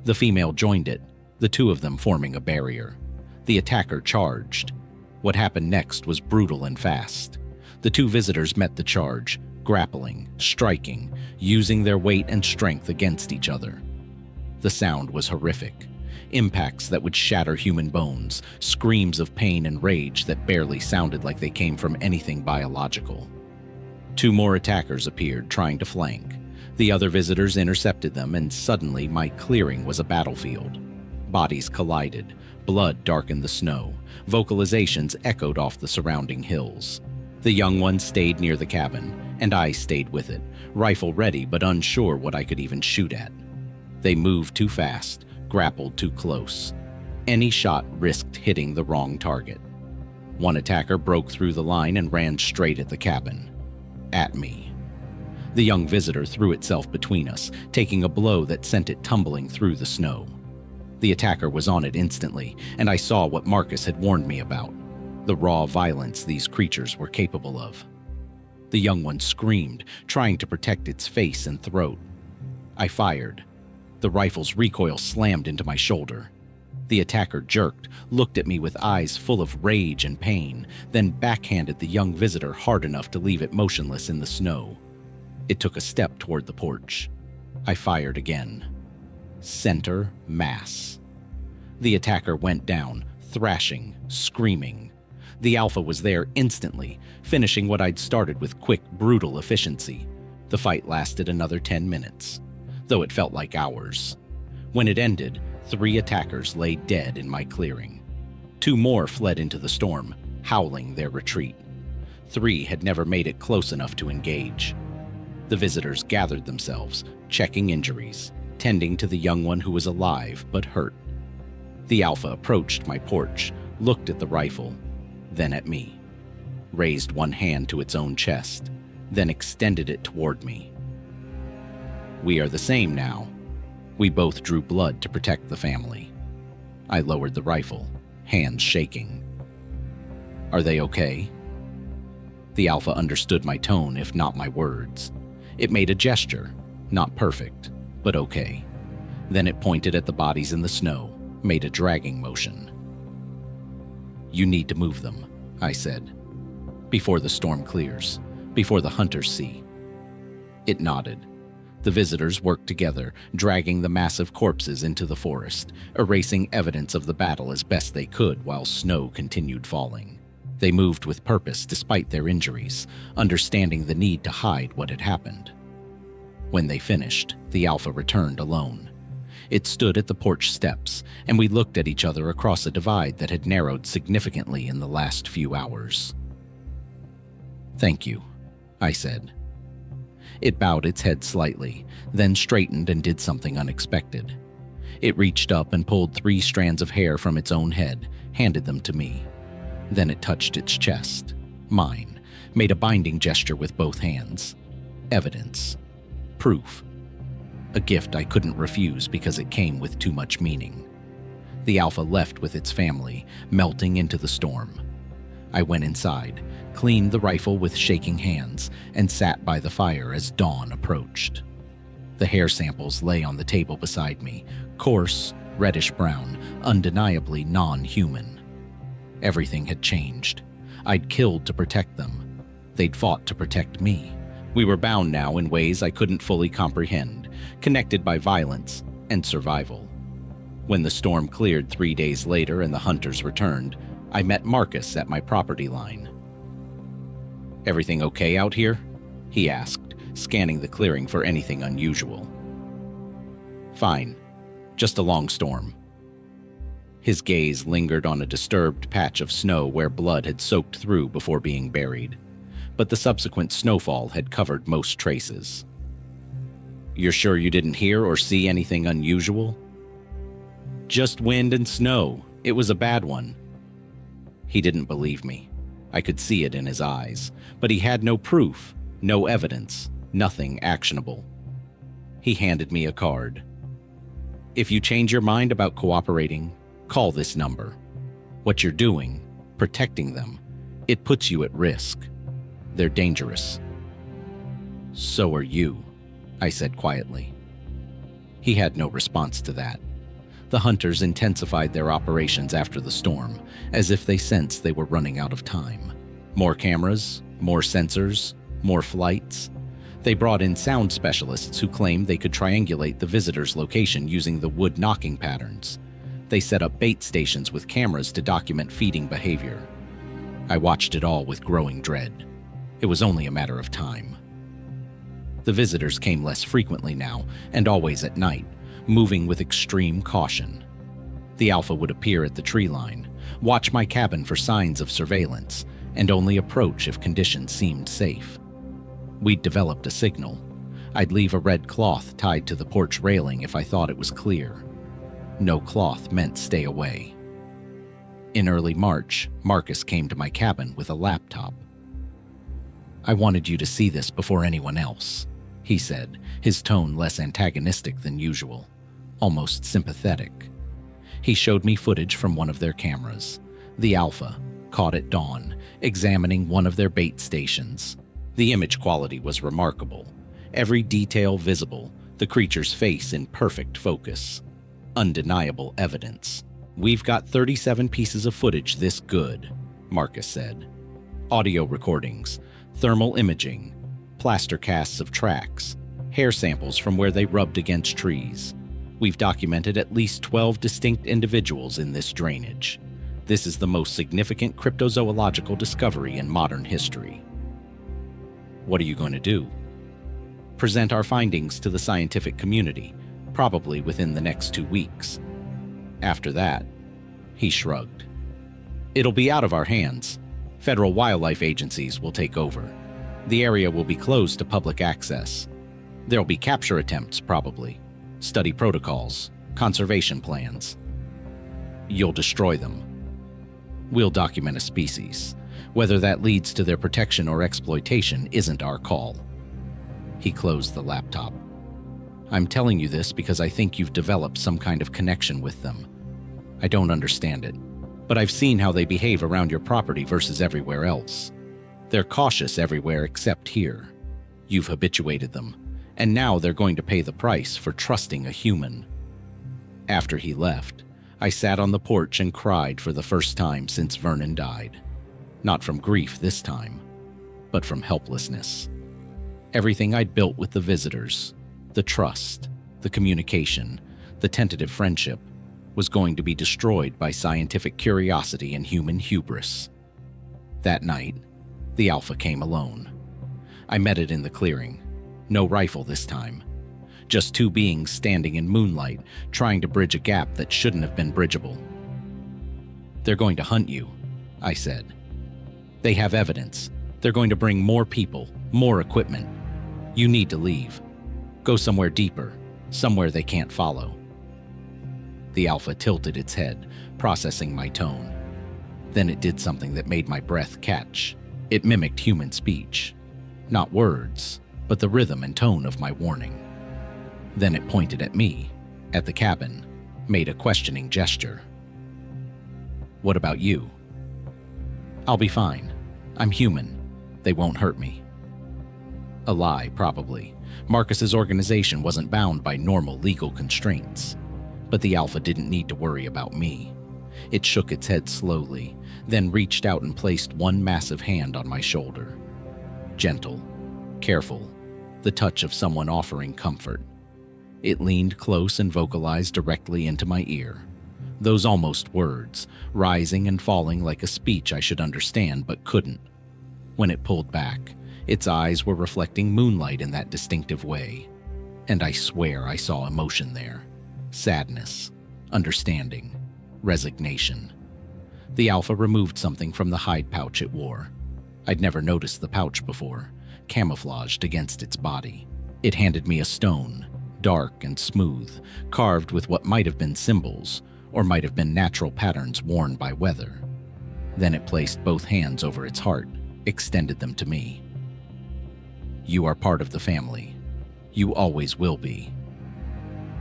The female joined it, the 2 of them forming a barrier. The attacker charged. What happened next was brutal and fast. The 2 visitors met the charge, grappling, striking, using their weight and strength against each other. The sound was horrific. Impacts that would shatter human bones, screams of pain and rage that barely sounded like they came from anything biological. 2 more attackers appeared, trying to flank. The other visitors intercepted them, and suddenly my clearing was a battlefield. Bodies collided, blood darkened the snow, vocalizations echoed off the surrounding hills. The young one stayed near the cabin, and I stayed with it, rifle ready but unsure what I could even shoot at. They moved too fast, grappled too close. Any shot risked hitting the wrong target. One attacker broke through the line and ran straight at the cabin. At me. The young visitor threw itself between us, taking a blow that sent it tumbling through the snow. The attacker was on it instantly, and I saw what Marcus had warned me about, the raw violence these creatures were capable of. The young one screamed, trying to protect its face and throat. I fired. The rifle's recoil slammed into my shoulder. The attacker jerked, looked at me with eyes full of rage and pain, then backhanded the young visitor hard enough to leave it motionless in the snow. It took a step toward the porch. I fired again. Center mass. The attacker went down, thrashing, screaming. The Alpha was there instantly, finishing what I'd started with quick, brutal efficiency. The fight lasted another 10 minutes, though it felt like hours. When it ended, 3 attackers lay dead in my clearing. 2 more fled into the storm, howling their retreat. 3 had never made it close enough to engage. The visitors gathered themselves, checking injuries, tending to the young one who was alive but hurt. The Alpha approached my porch, looked at the rifle, then at me, raised one hand to its own chest, then extended it toward me. We are the same now. We both drew blood to protect the family. I lowered the rifle, hands shaking. Are they okay? The Alpha understood my tone, if not my words. It made a gesture, not perfect, but okay. Then it pointed at the bodies in the snow, made a dragging motion. You need to move them, I said, before the storm clears, before the hunters see. It nodded. The visitors worked together, dragging the massive corpses into the forest, erasing evidence of the battle as best they could while snow continued falling. They moved with purpose despite their injuries, understanding the need to hide what had happened. When they finished, the Alpha returned alone. It stood at the porch steps, and we looked at each other across a divide that had narrowed significantly in the last few hours. Thank you, I said. It bowed its head slightly, then straightened and did something unexpected. It reached up and pulled 3 strands of hair from its own head, handed them to me. Then it touched its chest, mine, made a binding gesture with both hands. Evidence. Proof. A gift I couldn't refuse because it came with too much meaning. The Alpha left with its family, melting into the storm. I went inside, cleaned the rifle with shaking hands, and sat by the fire as dawn approached. The hair samples lay on the table beside me, coarse, reddish-brown, undeniably non-human. Everything had changed. I'd killed to protect them. They'd fought to protect me. We were bound now in ways I couldn't fully comprehend, connected by violence and survival. When the storm cleared 3 days later and the hunters returned, I met Marcus at my property line. "Everything okay out here?" he asked, scanning the clearing for anything unusual. "Fine. Just a long storm." His gaze lingered on a disturbed patch of snow where blood had soaked through before being buried, but the subsequent snowfall had covered most traces. "You're sure you didn't hear or see anything unusual?" "Just wind and snow. It was a bad one." He didn't believe me. I could see it in his eyes, but he had no proof, no evidence, nothing actionable. He handed me a card. "If you change your mind about cooperating, call this number. What you're doing, protecting them, it puts you at risk. They're dangerous." "So are you," I said quietly. He had no response to that. The hunters intensified their operations after the storm, as if they sensed they were running out of time. More cameras, more sensors, more flights. They brought in sound specialists who claimed they could triangulate the visitor's location using the wood knocking patterns. They set up bait stations with cameras to document feeding behavior. I watched it all with growing dread. It was only a matter of time. The visitors came less frequently now, and always at night, moving with extreme caution. The Alpha would appear at the tree line, watch my cabin for signs of surveillance, and only approach if conditions seemed safe. We'd developed a signal. I'd leave a red cloth tied to the porch railing if I thought it was clear. No cloth meant stay away. In early March, Marcus came to my cabin with a laptop. "I wanted you to see this before anyone else," he said, his tone less antagonistic than usual, almost sympathetic. He showed me footage from one of their cameras, the Alpha, caught at dawn, examining one of their bait stations. The image quality was remarkable, every detail visible, the creature's face in perfect focus. Undeniable evidence. "We've got 37 pieces of footage this good," Marcus said. "Audio recordings, thermal imaging, plaster casts of tracks, hair samples from where they rubbed against trees. We've documented at least 12 distinct individuals in this drainage. This is the most significant cryptozoological discovery in modern history." "What are you going to do?" "Present our findings to the scientific community, probably within the next 2 weeks. After that," he shrugged, "it'll be out of our hands. Federal wildlife agencies will take over. The area will be closed to public access. There'll be capture attempts, probably, study protocols, conservation plans. You'll destroy them. We'll document a species. Whether that leads to their protection or exploitation isn't our call." He closed the laptop. "I'm telling you this because I think you've developed some kind of connection with them. I don't understand it, but I've seen how they behave around your property versus everywhere else. They're cautious everywhere except here. You've habituated them, and now they're going to pay the price for trusting a human." After he left, I sat on the porch and cried for the first time since Vernon died. Not from grief this time, but from helplessness. Everything I'd built with the visitors, the trust, the communication, the tentative friendship, was going to be destroyed by scientific curiosity and human hubris. That night, the Alpha came alone. I met it in the clearing. No rifle this time. Just 2 beings standing in moonlight, trying to bridge a gap that shouldn't have been bridgeable. "They're going to hunt you," I said. "They have evidence. They're going to bring more people, more equipment. You need to leave. Go somewhere deeper, somewhere they can't follow." The Alpha tilted its head, processing my tone. Then it did something that made my breath catch. It mimicked human speech. Not words, but the rhythm and tone of my warning. Then it pointed at me, at the cabin, made a questioning gesture. "What about you?" "I'll be fine. I'm human. They won't hurt me." A lie, probably. Marcus's organization wasn't bound by normal legal constraints. But the Alpha didn't need to worry about me. It shook its head slowly, then reached out and placed one massive hand on my shoulder. Gentle, careful, the touch of someone offering comfort. It leaned close and vocalized directly into my ear. Those almost words, rising and falling like a speech I should understand but couldn't. When it pulled back, its eyes were reflecting moonlight in that distinctive way. And I swear I saw emotion there. Sadness, understanding, resignation. The Alpha removed something from the hide pouch it wore. I'd never noticed the pouch before, camouflaged against its body. It handed me a stone, dark and smooth, carved with what might have been symbols, or might have been natural patterns worn by weather. Then it placed both hands over its heart, extended them to me. You are part of the family. You always will be.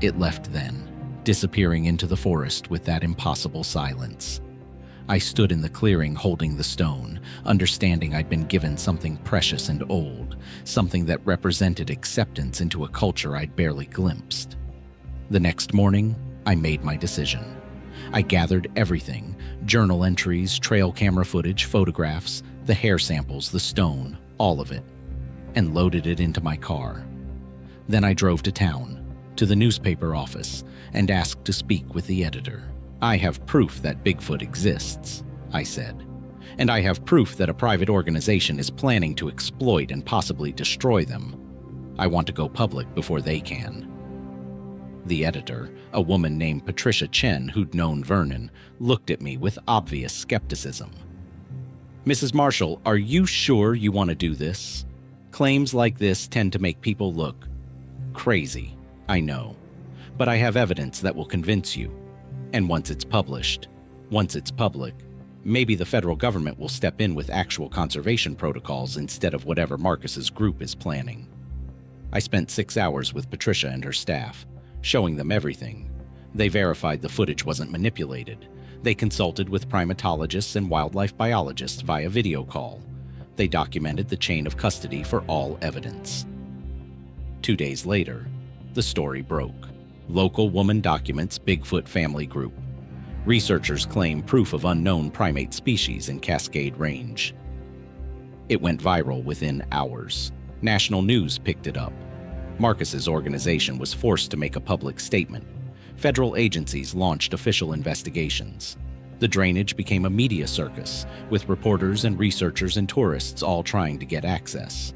It left then, disappearing into the forest with that impossible silence. I stood in the clearing holding the stone, understanding I'd been given something precious and old, something that represented acceptance into a culture I'd barely glimpsed. The next morning, I made my decision. I gathered everything, journal entries, trail camera footage, photographs, the hair samples, the stone, all of it, and loaded it into my car. Then I drove to town, to the newspaper office, and asked to speak with the editor. I have proof that Bigfoot exists, I said, and I have proof that a private organization is planning to exploit and possibly destroy them. I want to go public before they can. The editor, a woman named Patricia Chen who'd known Vernon, looked at me with obvious skepticism. Mrs. Marshall, are you sure you want to do this? Claims like this tend to make people look crazy, I know, but I have evidence that will convince you. And once it's published, once it's public, maybe the federal government will step in with actual conservation protocols instead of whatever Marcus's group is planning. I spent 6 hours with Patricia and her staff, showing them everything. They verified the footage wasn't manipulated. They consulted with primatologists and wildlife biologists via video call. They documented the chain of custody for all evidence. 2 days later, the story broke. Local woman documents Bigfoot family group. Researchers claim proof of unknown primate species in Cascade Range. It went viral within hours. National news picked it up. Marcus's organization was forced to make a public statement. Federal agencies launched official investigations. The drainage became a media circus, with reporters and researchers and tourists all trying to get access.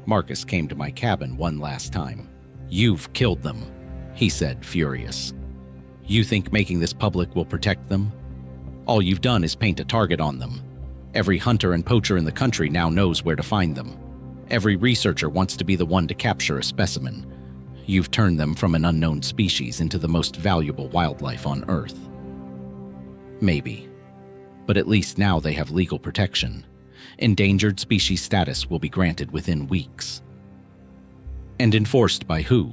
Marcus came to my cabin one last time. "You've killed them," he said, furious. "You think making this public will protect them? All you've done is paint a target on them. Every hunter and poacher in the country now knows where to find them. Every researcher wants to be the one to capture a specimen. You've turned them from an unknown species into the most valuable wildlife on Earth." Maybe. But at least now they have legal protection. Endangered species status will be granted within weeks. And enforced by who?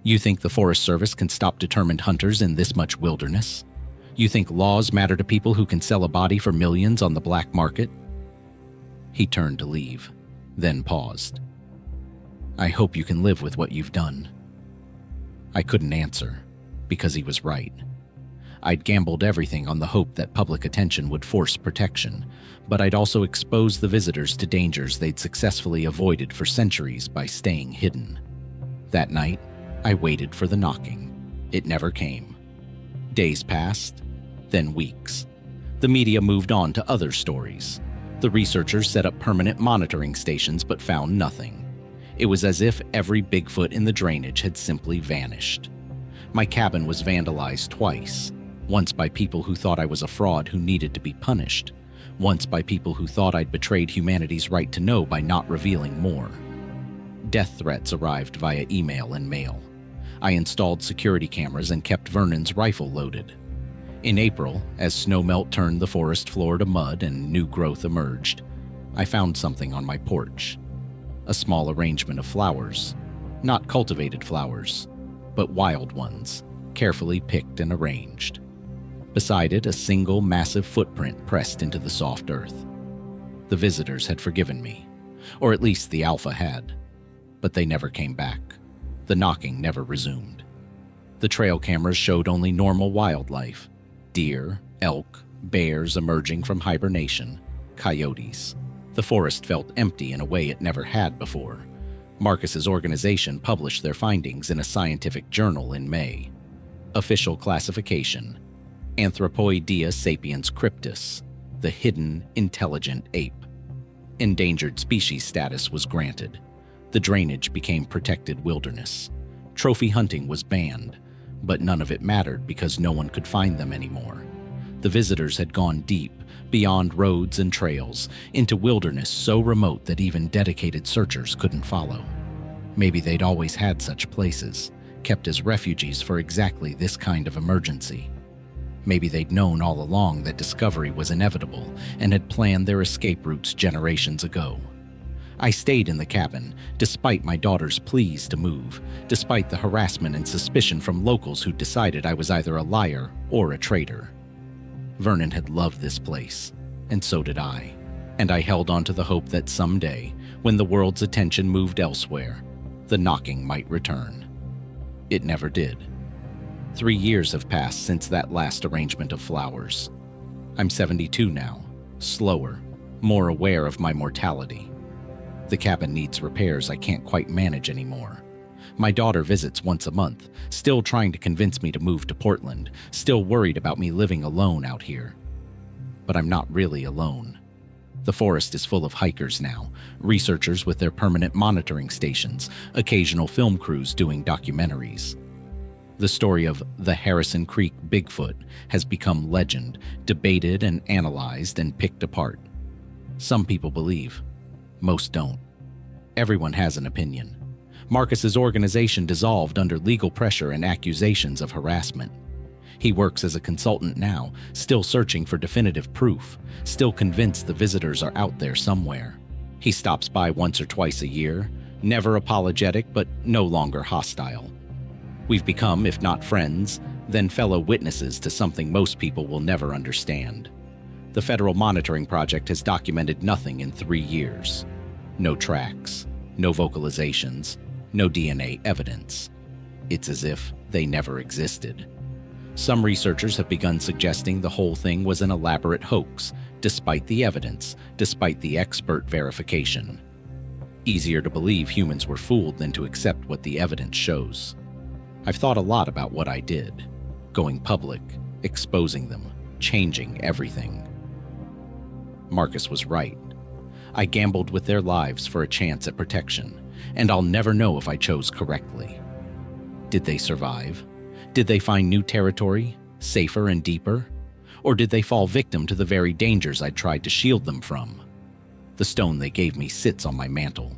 You think the Forest Service can stop determined hunters in this much wilderness? You think laws matter to people who can sell a body for millions on the black market? He turned to leave, then paused. "I hope you can live with what you've done." I couldn't answer, because he was right. I'd gambled everything on the hope that public attention would force protection, but I'd also exposed the visitors to dangers they'd successfully avoided for centuries by staying hidden. That night, I waited for the knocking. It never came. Days passed, then weeks. The media moved on to other stories. The researchers set up permanent monitoring stations but found nothing. It was as if every Bigfoot in the drainage had simply vanished. My cabin was vandalized twice. Once by people who thought I was a fraud who needed to be punished. Once by people who thought I'd betrayed humanity's right to know by not revealing more. Death threats arrived via email and mail. I installed security cameras and kept Vernon's rifle loaded. In April, as snowmelt turned the forest floor to mud and new growth emerged, I found something on my porch. A small arrangement of flowers. Not cultivated flowers, but wild ones, carefully picked and arranged. Beside it, a single massive footprint pressed into the soft earth. The visitors had forgiven me, or at least the Alpha had, but they never came back. The knocking never resumed. The trail cameras showed only normal wildlife: deer, elk, bears emerging from hibernation, coyotes. The forest felt empty in a way it never had before. Marcus's organization published their findings in a scientific journal in May. Official classification: Anthropoidea sapiens cryptus, the hidden, intelligent ape. Endangered species status was granted. The drainage became protected wilderness. Trophy hunting was banned, but none of it mattered because no one could find them anymore. The visitors had gone deep, beyond roads and trails, into wilderness so remote that even dedicated searchers couldn't follow. Maybe they'd always had such places, kept as refuges for exactly this kind of emergency. Maybe they'd known all along that discovery was inevitable and had planned their escape routes generations ago. I stayed in the cabin, despite my daughter's pleas to move, despite the harassment and suspicion from locals who decided I was either a liar or a traitor. Vernon had loved this place, and so did I, and I held on to the hope that someday, when the world's attention moved elsewhere, the knocking might return. It never did. 3 years have passed since that last arrangement of flowers. I'm 72 now, slower, more aware of my mortality. The cabin needs repairs I can't quite manage anymore. My daughter visits once a month, still trying to convince me to move to Portland, still worried about me living alone out here. But I'm not really alone. The forest is full of hikers now, researchers with their permanent monitoring stations, occasional film crews doing documentaries. The story of the Harrison Creek Bigfoot has become legend, debated and analyzed and picked apart. Some people believe, most don't. Everyone has an opinion. Marcus's organization dissolved under legal pressure and accusations of harassment. He works as a consultant now, still searching for definitive proof, still convinced the visitors are out there somewhere. He stops by once or twice a year, never apologetic but no longer hostile. We've become, if not friends, then fellow witnesses to something most people will never understand. The Federal Monitoring Project has documented nothing in 3 years. No tracks, no vocalizations, no DNA evidence. It's as if they never existed. Some researchers have begun suggesting the whole thing was an elaborate hoax, despite the evidence, despite the expert verification. Easier to believe humans were fooled than to accept what the evidence shows. I've thought a lot about what I did, going public, exposing them, changing everything. Marcus was right. I gambled with their lives for a chance at protection, and I'll never know if I chose correctly. Did they survive? Did they find new territory, safer and deeper? Or did they fall victim to the very dangers I'd tried to shield them from? The stone they gave me sits on my mantle.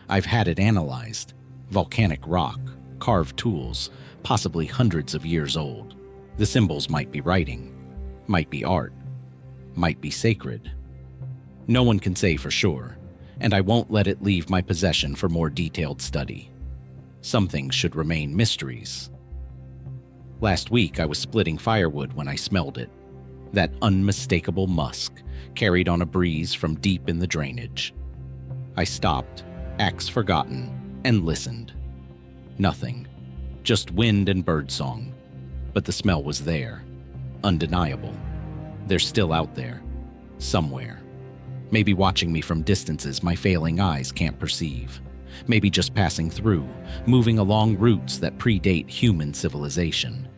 I've had it analyzed. Volcanic rock, carved tools, possibly hundreds of years old. The symbols might be writing, might be art, might be sacred. No one can say for sure, and I won't let it leave my possession for more detailed study. Some things should remain mysteries. Last week I was splitting firewood when I smelled it. That unmistakable musk, carried on a breeze from deep in the drainage. I stopped, axe forgotten, and listened. Nothing. Just wind and birdsong. But the smell was there. Undeniable. They're still out there. Somewhere. Maybe watching me from distances my failing eyes can't perceive. Maybe just passing through, moving along routes that predate human civilization.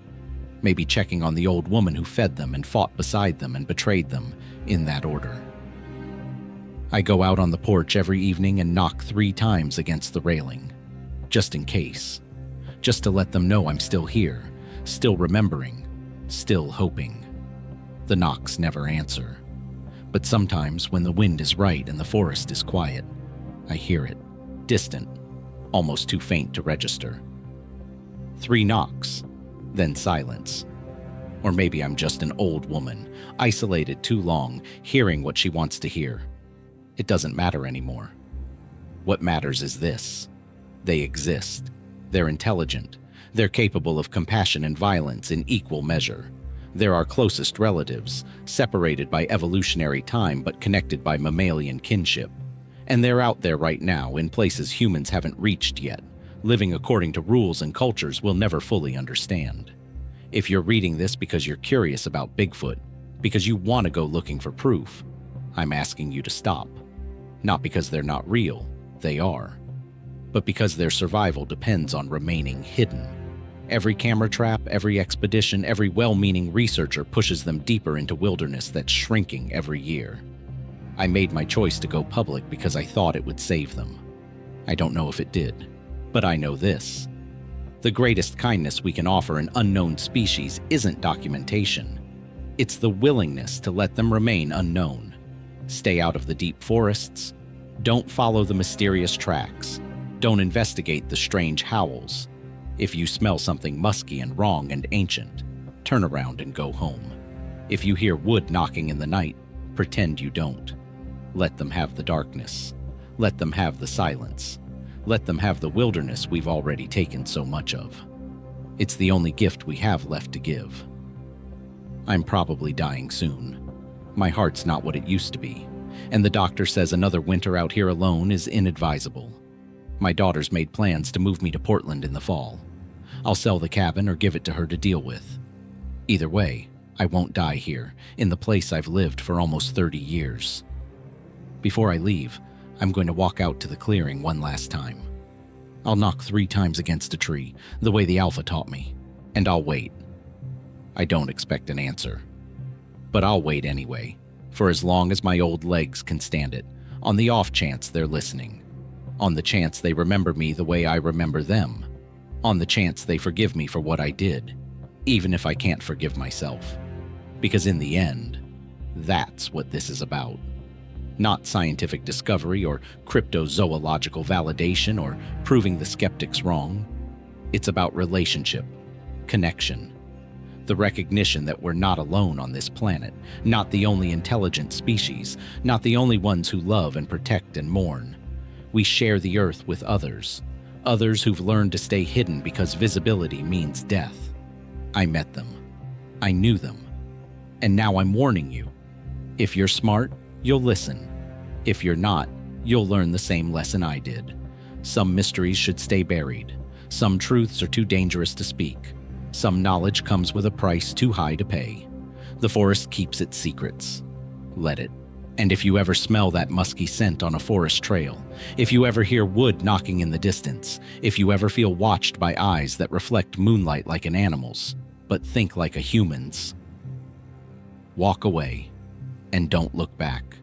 Maybe checking on the old woman who fed them and fought beside them and betrayed them, in that order. I go out on the porch every evening and knock 3 times against the railing. Just in case. Just to let them know I'm still here, still remembering, still hoping. The knocks never answer. But sometimes when the wind is right and the forest is quiet, I hear it, distant, almost too faint to register. 3 knocks, then silence. Or maybe I'm just an old woman, isolated too long, hearing what she wants to hear. It doesn't matter anymore. What matters is this. They exist. They're intelligent. They're capable of compassion and violence in equal measure. They're our closest relatives, separated by evolutionary time but connected by mammalian kinship. And they're out there right now in places humans haven't reached yet, living according to rules and cultures we'll never fully understand. If you're reading this because you're curious about Bigfoot, because you want to go looking for proof, I'm asking you to stop. Not because they're not real, they are. but because their survival depends on remaining hidden. Every camera trap, every expedition, every well-meaning researcher pushes them deeper into wilderness that's shrinking every year. I made my choice to go public because I thought it would save them. I don't know if it did, but I know this. The greatest kindness we can offer an unknown species isn't documentation. It's the willingness to let them remain unknown. Stay out of the deep forests. Don't follow the mysterious tracks. Don't investigate the strange howls. If you smell something musky and wrong and ancient, turn around and go home. If you hear wood knocking in the night, pretend you don't. Let them have the darkness. Let them have the silence. Let them have the wilderness we've already taken so much of. It's the only gift we have left to give. I'm probably dying soon. My heart's not what it used to be, and the doctor says another winter out here alone is inadvisable. My daughter's made plans to move me to Portland in the fall. I'll sell the cabin or give it to her to deal with. Either way, I won't die here, in the place I've lived for almost 30 years. Before I leave, I'm going to walk out to the clearing one last time. I'll knock 3 times against a tree, the way the Alpha taught me, and I'll wait. I don't expect an answer. But I'll wait anyway, for as long as my old legs can stand it, on the off chance they're listening. On the chance they remember me the way I remember them. On the chance they forgive me for what I did, even if I can't forgive myself. Because in the end, that's what this is about. Not scientific discovery or cryptozoological validation or proving the skeptics wrong. It's about relationship, connection, the recognition that we're not alone on this planet, not the only intelligent species, not the only ones who love and protect and mourn. We share the earth with others, others who've learned to stay hidden because visibility means death. I met them. I knew them. And now I'm warning you. If you're smart, you'll listen. If you're not, you'll learn the same lesson I did. Some mysteries should stay buried. Some truths are too dangerous to speak. Some knowledge comes with a price too high to pay. The forest keeps its secrets. Let it. And if you ever smell that musky scent on a forest trail, if you ever hear wood knocking in the distance, if you ever feel watched by eyes that reflect moonlight like an animal's, but think like a human's, walk away and don't look back.